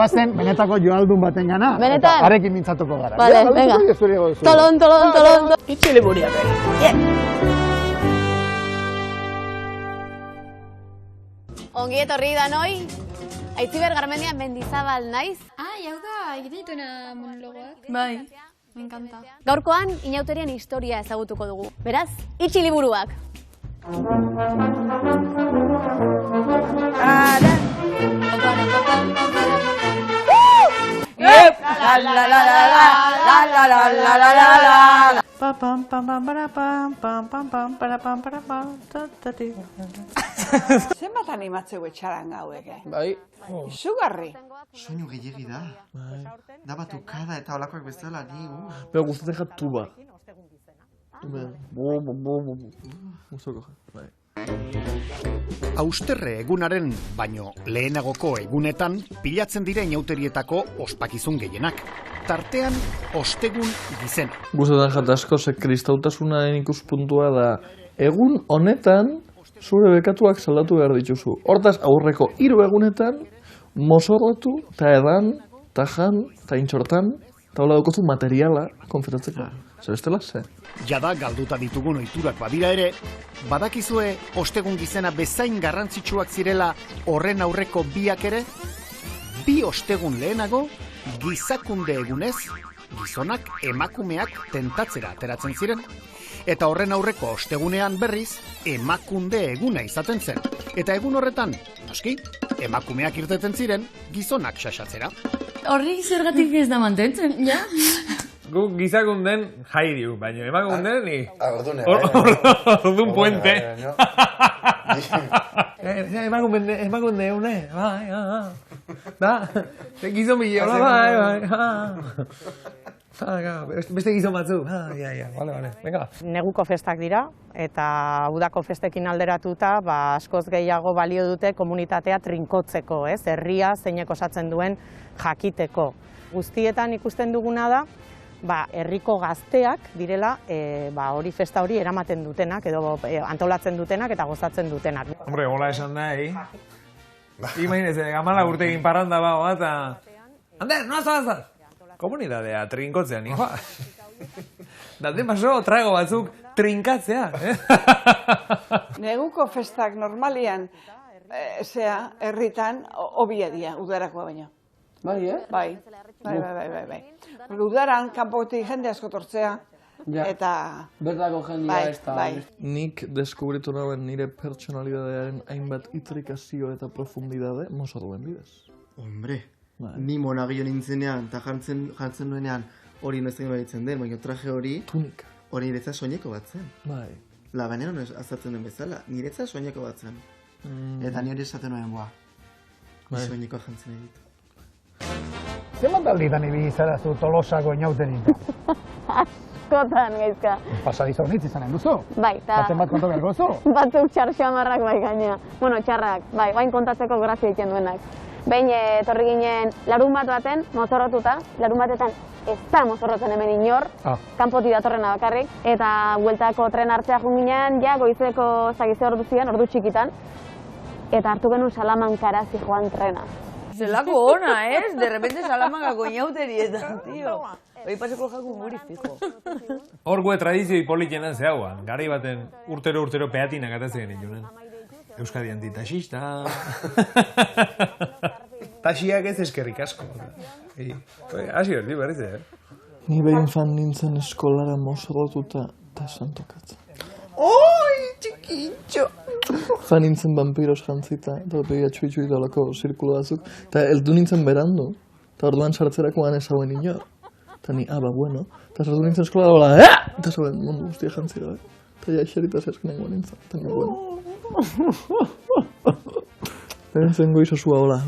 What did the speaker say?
guazen, benetako joaldun baten gana. Benetan? Harekin mintzatuko gara. Vale, venga. Tolon. Itxile buriak. Ongi etorri danoi. Aitziber Garmendia Mendizabal naiz. Hau da, egiten dituena monologoak. Bai, me encanta. Gaurkoan, inauterian historia ezagutuko dugu. Beraz, itxi liburuak. Zenbat animatzeu etxaran gauek, Bai. Izugarri. Soinu gehiagi da. Da batukada eta olakoak bezala, ni. Pero gustatzen jat tuba. Gustoko bai. Austerre egunaren, baino lehenagoko egunetan, pilatzen dira inauterietako ospakizun gehienak. Tartean, ostegun gizena. Gustatzen jat asko, ze kristautasunaren ikuspuntua da, egun honetan, zure bekatuak salatu behar dituzu. Hortaz, aurreko 3 egunetan, mozorrotu, ta edan, ta jan, ta intxortan, eta hola dukozu materiala konfetatzeko. Zer bestela, ze? Jada galduta ditugun ohiturak badira ere, badakizue ostegun gizena bezain garrantzitsuak zirela horren aurreko biak ere? 2 ostegun lehenago, gizakunde egunez, gizonak emakumeak tentatzera ateratzen ziren. Eta horren aurreko ostegunean berriz, emakunde eguna izaten zen. Eta egun horretan, noski, emakumeak irteten ziren, gizonak xaxatzera. Horri zergatik ez da mantentzen, ja? Gu gizakunden jai diu, baina emakunden ni... Ordune, Ordun puente. Emakunde une, bai, da, gizon bilola, bai. Beste gizon batzu, vale, venga. Neguko festak dira, eta udako festekin alderatuta, askoz gehiago balio dute komunitatea trinkotzeko, herria zeinek osatzen duen jakiteko. Guztietan ikusten duguna da, herriko gazteak direla hori festa hori eramaten dutenak, edo antolatzen dutenak eta gozatzen dutenak. Hombre, hola esan nahi. Imagínese, 14 urtekin parranda bagoa eta... Ander, noazaz! Komunitatea trinkotzean, hijoa. Dalde maso, trago batzuk trinkatzea. Neguko festak normalian, herritan, hobia dira, udarakoa baina. Bai, Bai. Udaran, kanpotik jende asko tortzea, eta... Bertako jendea ez da. Bai. Nik deskubritu nauen nire pertsonalidadearen hainbat itrikazio eta profundidade mozorroen bidez. Hombre, ni monagio nintzenean, eta jartzen nuenean hori noizten baitzen den, baina traje hori... Tunika. Hori niretza soineko bat zen. Bai. Labanero azaltzen den bezala, niretza soineko bat zen. Eta ni hori esaten nuen, ni soineko jantzen egit. Zenbat alditan ibili zara zu Tolosako inauterin? Askotan, gaizka. Pasadizo honitz izanen duzu? Bai, eta... Baten bat konta behar gozu? Batzuk txarxamarrak bai gaina. Bueno, txarrak, bai, bain kontatzeko grazia egiten duenak. Behin etorri ginen larun baten, mozorrotuta, larun batetan ez da mozorrotzen hemen inor, kanpotik datorrena bakarrik, eta bueltako tren hartzea junginean, goizeko zagize ordu zian, ordu txikitan, eta hartu genuen Salamankara zijoan trena. Zelako ona, ez? De repente Salamangako inauterietan, tio. Hoi paseko jakun guri fijo. Horgue tradizioi politena zehauan, garai baten urtero peatinak atatzen genitunen. Euskadi antitaxista. Taxiak ez eskerrik asko. Hasi berdi berriz, Ni behin fan nintzen eskolara mozorrotuta eta santokatzen. Oi, txikitxo! Fan nintzen vampiros jantzita, eta begia txui dolako zirkulo batzuk, eta heldu nintzen berandu, eta orduan sartzerakoan ez hauen inor. Eta ni, bueno, eta sartu nintzen eskolara dola, eta zauen mundu guztia jantzira, eta ja xerita zeskenengo nintzen, eta ni, bueno. Eta nintzen goizosua hola.